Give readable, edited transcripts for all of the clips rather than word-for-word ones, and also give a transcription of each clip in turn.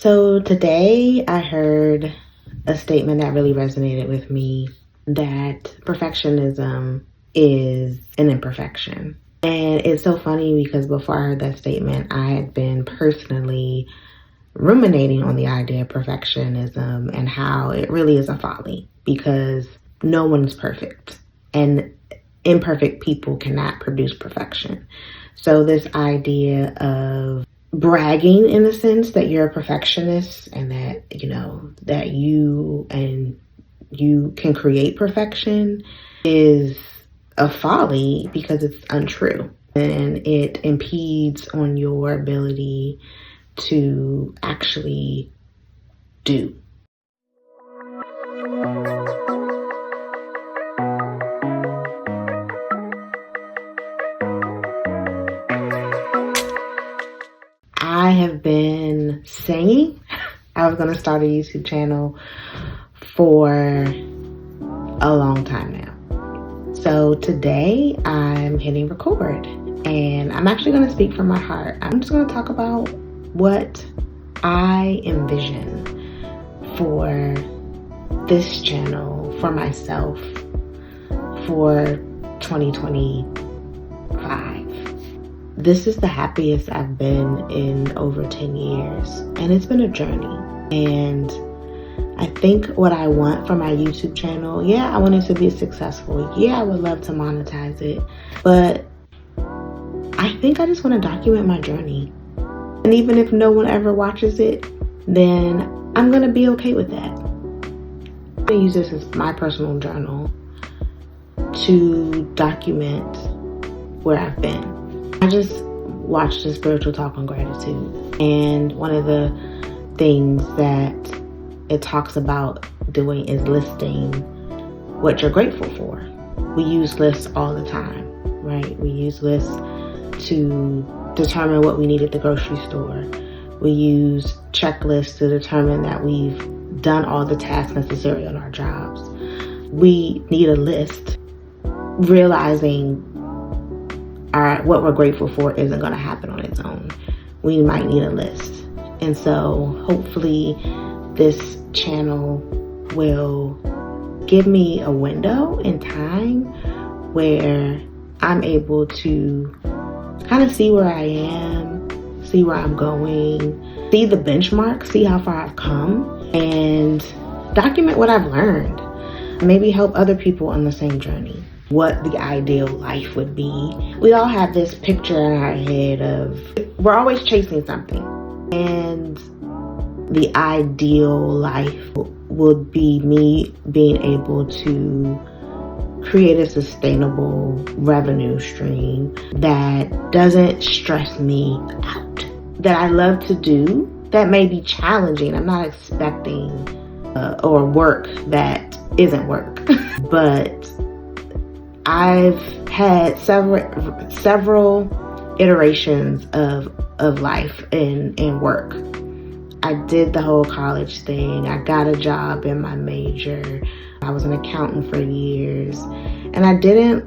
So today I heard a statement that really resonated with me, that perfectionism is an imperfection. And it's so funny because before I heard that statement, I had been personally ruminating on the idea of perfectionism and how it really is a folly because no one's perfect and imperfect people cannot produce perfection. So this idea of bragging in the sense that you're a perfectionist and that, that you can create perfection is a folly because it's untrue and it impedes on your ability to actually do. I have been saying I was going to start a YouTube channel for a long time now. So today I'm hitting record and I'm actually going to speak from my heart. I'm just going to talk about what I envision for this channel, for myself, for 2025. This is the happiest I've been in over 10 years, and it's been a journey. And I think what I want for my YouTube channel, I want it to be successful. I would love to monetize it, but I think I just want to document my journey. And even if no one ever watches it, then I'm going to be okay with that. I'm going to use this as my personal journal to document where I've been. I just watched a spiritual talk on gratitude, and one of the things that it talks about doing is listing what you're grateful for. We use lists all the time, right? We use lists to determine what we need at the grocery store. We use checklists to determine that we've done all the tasks necessary on our jobs. We need a list, realizing what we're grateful for isn't going to happen on its own. We might need a list. And so hopefully this channel will give me a window in time where I'm able to kind of see where I am, see where I'm going, see the benchmark, see how far I've come, and document what I've learned. Maybe help other people on the same journey. What the ideal life would be. We all have this picture in our head of, we're always chasing something. And the ideal life would be me being able to create a sustainable revenue stream that doesn't stress me out, that I love to do, that may be challenging. I'm not expecting or work that isn't work, but I've had several iterations of life and work. I did the whole college thing. I got a job in my major. I was an accountant for years, and I didn't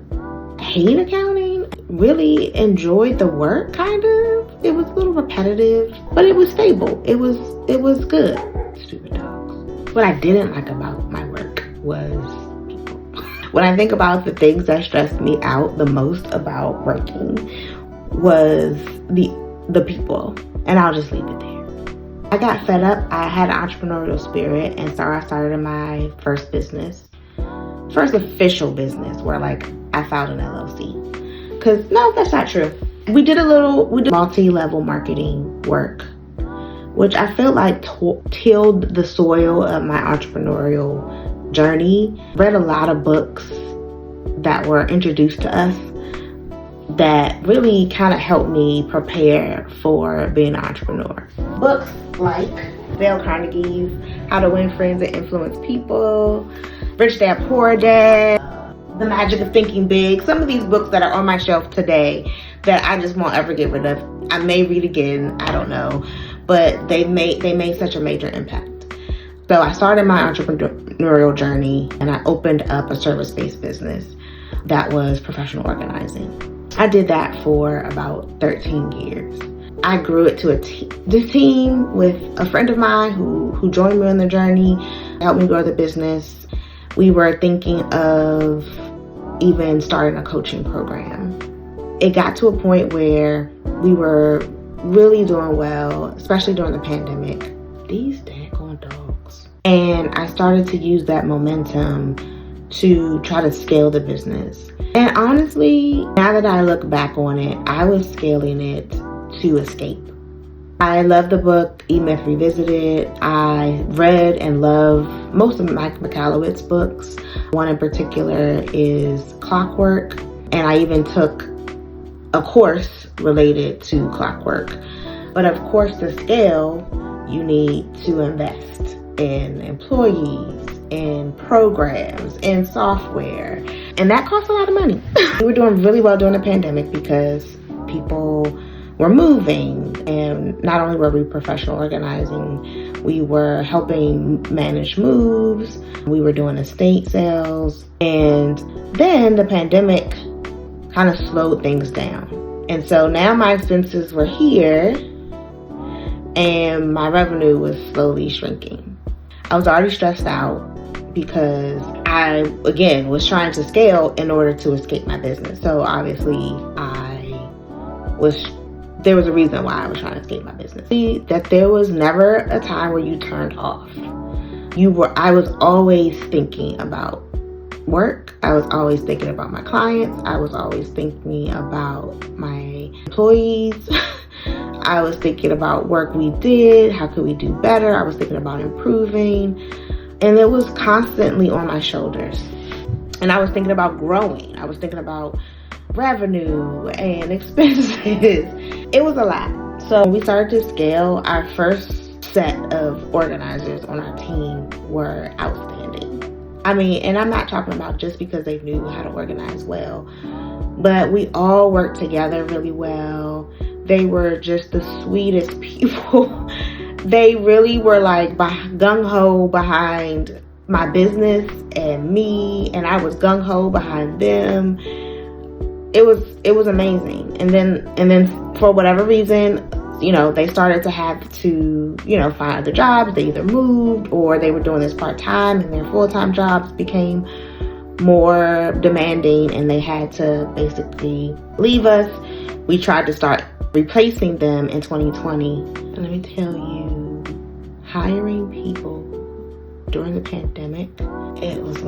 hate accounting. Really enjoyed the work, kind of. It was a little repetitive, but it was stable. It was good. Stupid dogs. What I didn't like about my work was people. When I think about the things that stressed me out the most about working was the people, and I'll just leave it there. I got fed up. I had an entrepreneurial spirit, and so I started my first official business where I filed an LLC. Cause no, that's not true. We did multi-level marketing work, which I felt like tilled the soil of my entrepreneurial journey. Read a lot of books that were introduced to us that really kind of helped me prepare for being an entrepreneur. Books like Dale Carnegie's How to Win Friends and Influence People, Rich Dad Poor Dad, The Magic of Thinking Big. Some of these books that are on my shelf today that I just won't ever get rid of. I may read again, I don't know, but they made such a major impact. So I started my entrepreneurial journey and I opened up a service-based business that was professional organizing. I did that for about 13 years. I grew it to this team with a friend of mine who joined me on the journey, helped me grow the business. We were thinking of even starting a coaching program. It got to a point where we were really doing well, especially during the pandemic. These daggone dogs. And I started to use that momentum to try to scale the business. And honestly, now that I look back on it, I was scaling it to escape. I love the book E-Myth Revisited. I read and love most of Mike Michalowicz's books. One in particular is Clockwork, and I even took a course related to clockwork. But of course, to scale, you need to invest in employees, in programs, in software, and that costs a lot of money. We were doing really well during the pandemic because people were moving, and not only were we professional organizing, we were helping manage moves, we were doing estate sales, and then the pandemic kind of slowed things down. And so now my expenses were here and my revenue was slowly shrinking. I was already stressed out because I, again, was trying to scale in order to escape my business. So obviously there was a reason why I was trying to escape my business. See, that there was never a time where you turned off. I was always thinking about work. I was always thinking about my clients. I was always thinking about my employees. I was thinking about work we did. How could we do better? I was thinking about improving. And it was constantly on my shoulders. And I was thinking about growing. I was thinking about revenue and expenses. It was a lot. So we started to scale. Our first set of organizers on our team were outstanding. I mean, and I'm not talking about just because they knew how to organize well, but we all worked together really well. They were just the sweetest people. They really were like gung-ho behind my business and me, and I was gung-ho behind them. It was amazing. And then for whatever reason, they started to have to, find other jobs. They either moved or they were doing this part-time, and their full-time jobs became more demanding and they had to basically leave us. We tried to start replacing them in 2020. And let me tell you, hiring people during the pandemic, it was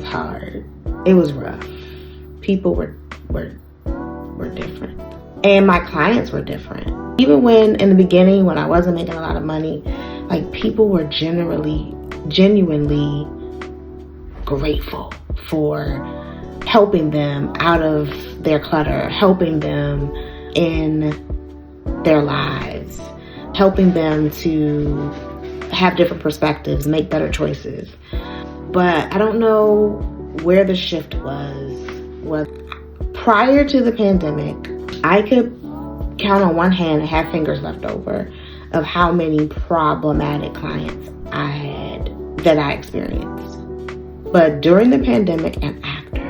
hard. It was rough. People were different. And my clients were different. Even when in the beginning, when I wasn't making a lot of money, people were genuinely grateful for helping them out of their clutter, helping them in their lives, helping them to have different perspectives, make better choices. But I don't know where the shift was. Prior to the pandemic, I could count on one hand and have fingers left over of how many problematic clients I had that I experienced. But during the pandemic and after,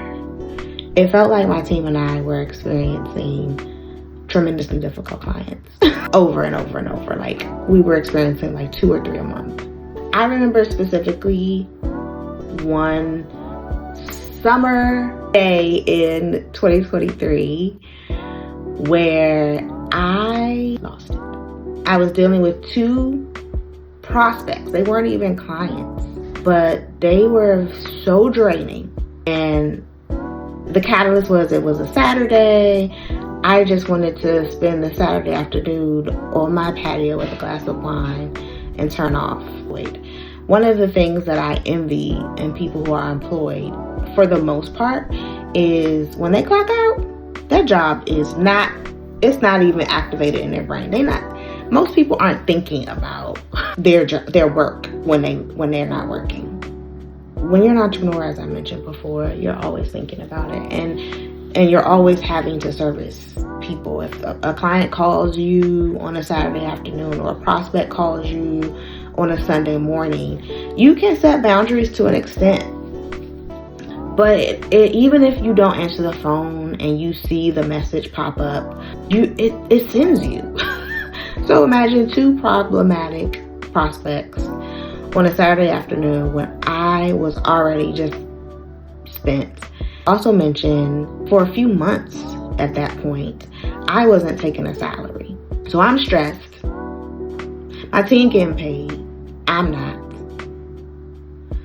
it felt like my team and I were experiencing tremendously difficult clients over and over and over. We were experiencing 2 or 3 a month. I remember specifically one summer day in 2023 where I lost it. I was dealing with 2 prospects. They weren't even clients, but they were so draining. And the catalyst was, it was a Saturday. I just wanted to spend the Saturday afternoon on my patio with a glass of wine and turn off. One of the things that I envy in people who are employed, for the most part, is when they clock out, their job is not even activated in their brain. Most people aren't thinking about their work when they're not working. When you're an entrepreneur, as I mentioned before, you're always thinking about it, and you're always having to service people. If a client calls you on a Saturday afternoon or a prospect calls you on a Sunday morning, you can set boundaries to an extent. But even if you don't answer the phone and you see the message pop up, it sends you. So imagine 2 problematic prospects on a Saturday afternoon when I was already just spent. Also mentioned, for a few months at that point, I wasn't taking a salary. So I'm stressed. My team getting paid. I'm not.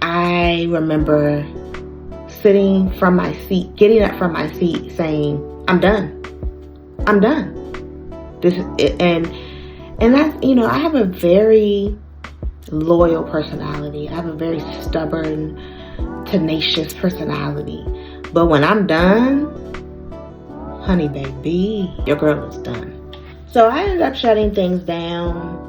I remember getting up from my seat saying, I'm done. This is it. And that's, I have a very loyal personality. I have a very stubborn, tenacious personality. But when I'm done, honey baby, your girl is done. So I ended up shutting things down.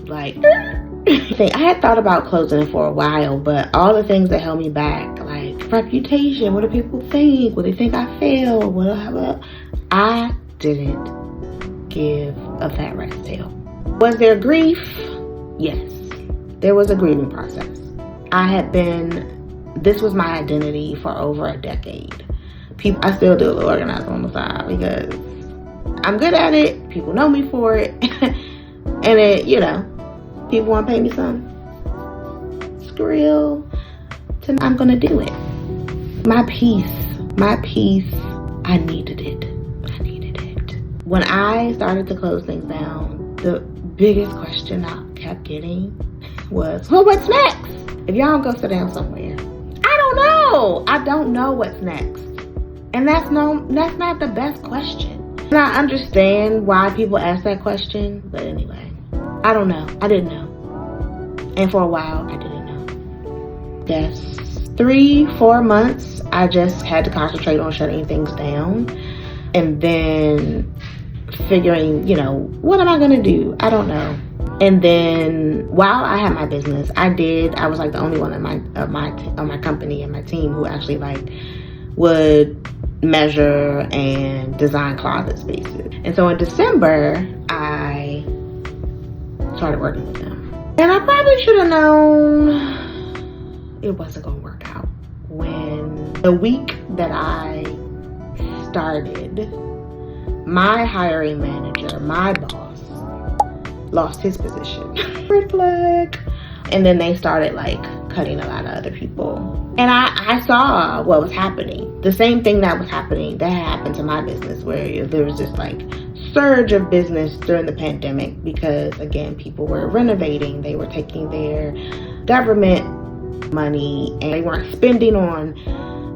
I had thought about closing it for a while, but all the things that held me back, like reputation, what do people think? Will they think I failed? I didn't give a fat rat's tail. Was there grief? Yes, there was a grieving process. This was my identity for over a decade. I still do a little organizing on the side because I'm good at it. People know me for it. And people want to pay me some skrill. I'm going to do it. My peace, I needed it. When I started to close things down, the biggest question I kept getting was, well, what's next? If y'all don't go sit down somewhere, I don't know what's next. And that's not the best question. And I understand why people ask that question, but anyway, I don't know. I didn't know. And for a while, I didn't know. Yes, 3-4 months, I just had to concentrate on shutting things down. And then figuring, what am I going to do? I don't know. And then while I had my business, I was like the only one on my company and my team who actually would measure and design closet spaces. And so in December, I started working with them. And I probably should have known it wasn't going to work out. When the week that I started, my hiring manager, my boss, lost his position. Red flag. And then they started cutting a lot of other people. And I saw what was happening. The same thing that happened to my business, where there was this surge of business during the pandemic because, again, people were renovating. They were taking their government money and they weren't spending on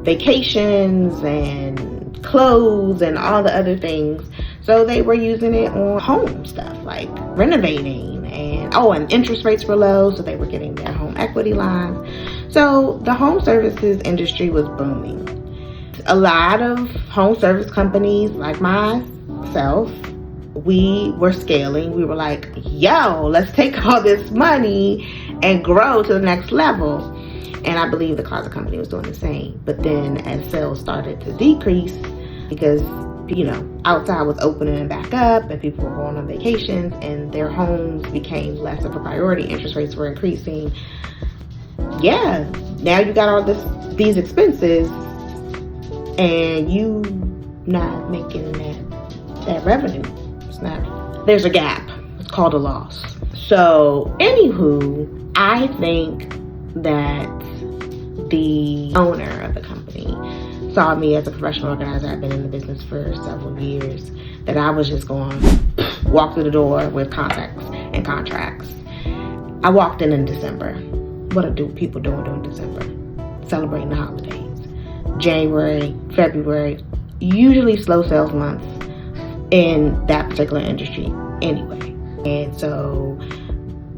vacations and clothes and all the other things. So they were using it on home stuff like renovating, and interest rates were low, so they were getting their home equity lines. So the home services industry was booming. A lot of home service companies like myself, we were scaling. We were like, yo, let's take all this money and grow to the next level. And I believe the closet company was doing the same. But then as sales started to decrease, because outside was opening back up and people were going on vacations and their homes became less of a priority, interest rates were increasing. Yeah, now you got all these expenses and you not making that revenue. There's a gap. It's called a loss. So anywho, I think that the owner of the company saw me as a professional organizer. I've been in the business for several years, that I was just going walk through the door with contacts and contracts. I walked in December. What do people doing during December? Celebrating the holidays. January, February, usually slow sales months in that particular industry anyway. And so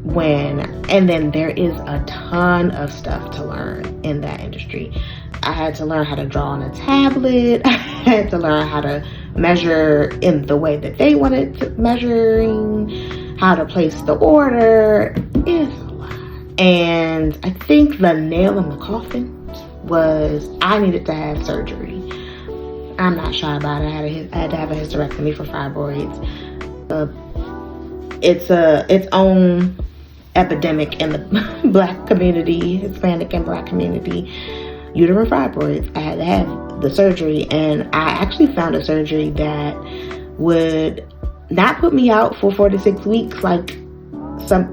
then there is a ton of stuff to learn in that industry. I had to learn how to draw on a tablet. I had to learn how to measure in the way that they wanted to measuring, how to place the order. It's a lot. And I think the nail in the coffin was I needed to have surgery. I'm not shy about it. I had to have a hysterectomy for fibroids. It's its own epidemic in the Black community, Hispanic and Black community. uterine fibroids. I had to have the surgery, and I actually found a surgery that would not put me out for 4 to 6 weeks like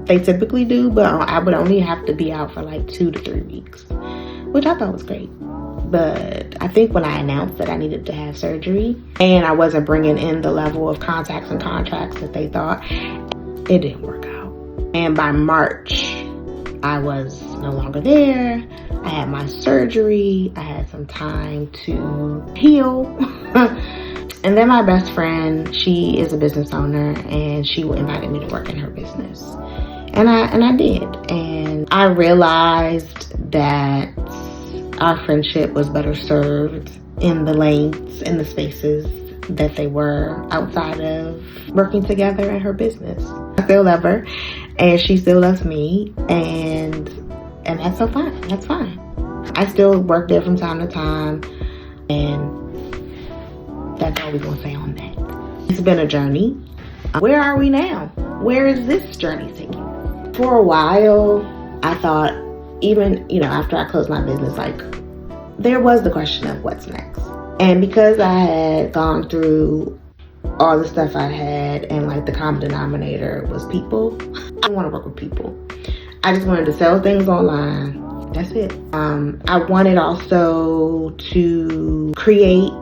they typically do, but I would only have to be out for like 2 to 3 weeks, which I thought was great. But I think when I announced that I needed to have surgery and I wasn't bringing in the level of contacts and contracts that they thought, it didn't work out. And by March, I was no longer there. I had my surgery. I had some time to heal. And then my best friend, she is a business owner, and she invited me to work in her business. And I did. And I realized that our friendship was better served in the lanes, in the spaces that they were outside of working together in her business. I still love her, and she still loves me, and that's so fine. That's fine. I still work there from time to time, and that's all we're gonna say on that. It's been a journey. Where are we now? Where is this journey taking? For a while, I thought, even, after I closed my business, like, there was the question of what's next. And because I had gone through all the stuff I had, and like the common denominator was people, I want to work with people. I just wanted to sell things online. That's it. I wanted also to create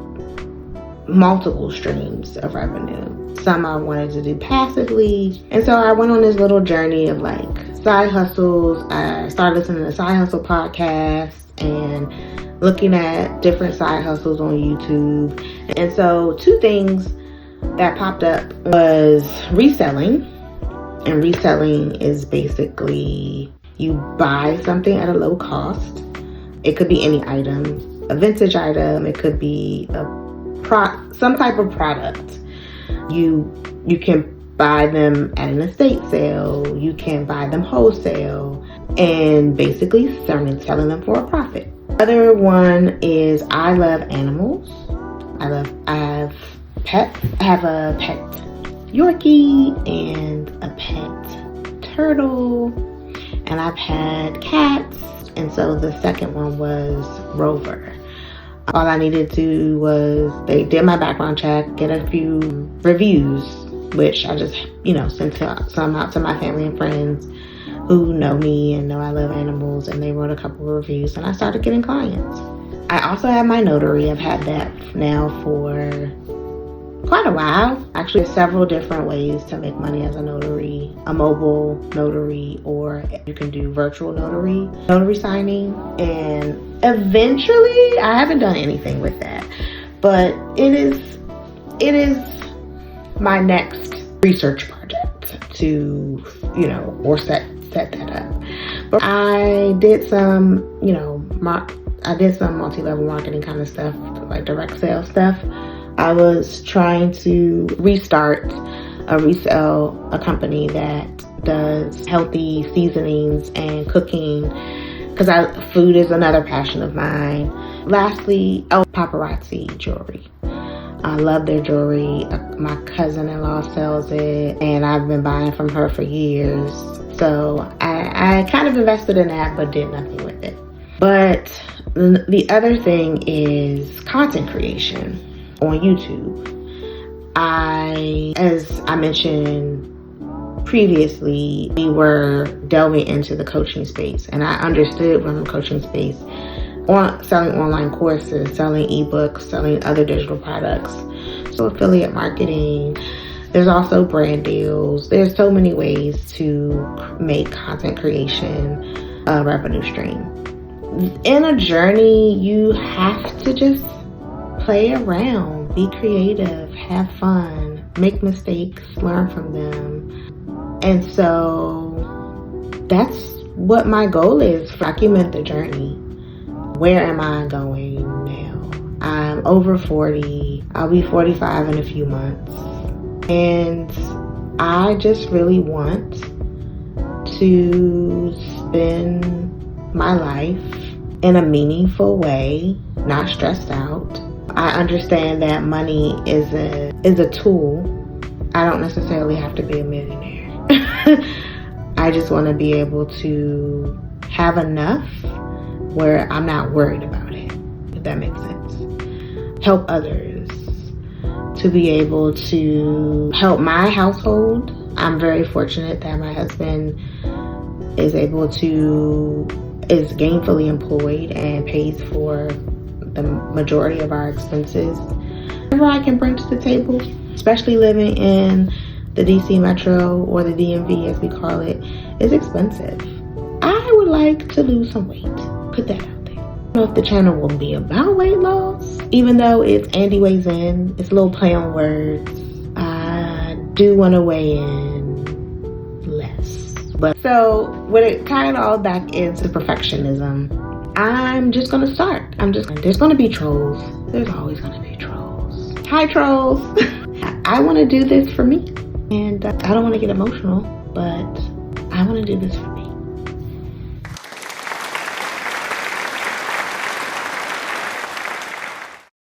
multiple streams of revenue. Some I wanted to do passively. And so I went on this little journey of like side hustles. I started listening to Side Hustle podcasts and looking at different side hustles on YouTube. And so 2 things that popped up was reselling. And reselling is basically you buy something at a low cost. It could be any item, a vintage item. It could be some type of product. You can buy them at an estate sale. You can buy them wholesale, and basically selling them for a profit. Other one is I love animals. I have pets. I have a pet Yorkie and a pet turtle, and I've had cats. And so the second one was Rover. All I needed to do was, they did my background check, get a few reviews, which I just, sent some out to my family and friends who know me and know I love animals, and they wrote a couple of reviews, and I started getting clients. I also have my notary. I've had that now for quite a while. Actually, there's several different ways to make money as a notary: a mobile notary, or you can do virtual notary signing. And eventually, I haven't done anything with that, but it is my next research project to, or set that up. But I did some, multi-level marketing kind of stuff, like direct sales stuff. I was trying to restart a company that does healthy seasonings and cooking, because food is another passion of mine. Lastly, paparazzi jewelry. I love their jewelry. My cousin-in-law sells it, and I've been buying from her for years. So I kind of invested in that, but did nothing with it. But the other thing is content creation on YouTube. As I mentioned previously, we were delving into the coaching space, and I understood from the coaching space, selling online courses, selling ebooks, selling other digital products, so affiliate marketing. There's also brand deals. There's so many ways to make content creation a revenue stream. In a journey, you have to just play around, be creative, have fun, make mistakes, learn from them. And so that's what my goal is: document the journey. Where am I going now? I'm over 40. I'll be 45 in a few months. And I just really want to spend my life in a meaningful way, not stressed out. I understand that money is a tool. I don't necessarily have to be a millionaire. I just want to be able to have enough where I'm not worried about it. if that makes sense. Help others, to be able to help my household. I'm very fortunate that my husband is gainfully employed and pays for the majority of our expenses. Whatever I can bring to the table, especially living in the DC Metro, or the DMV as we call it, is expensive. I would like to lose some weight. Put that out there. I don't know if the channel will be about weight loss, even though it's Andy Weighs In. It's a little play on words. I do want to weigh in less. But so when it kind of all back into perfectionism, I'm just gonna start. There's gonna be trolls. There's always gonna be trolls. Hi trolls. I want to do this for me, and I don't want to get emotional, but I want to do this for me.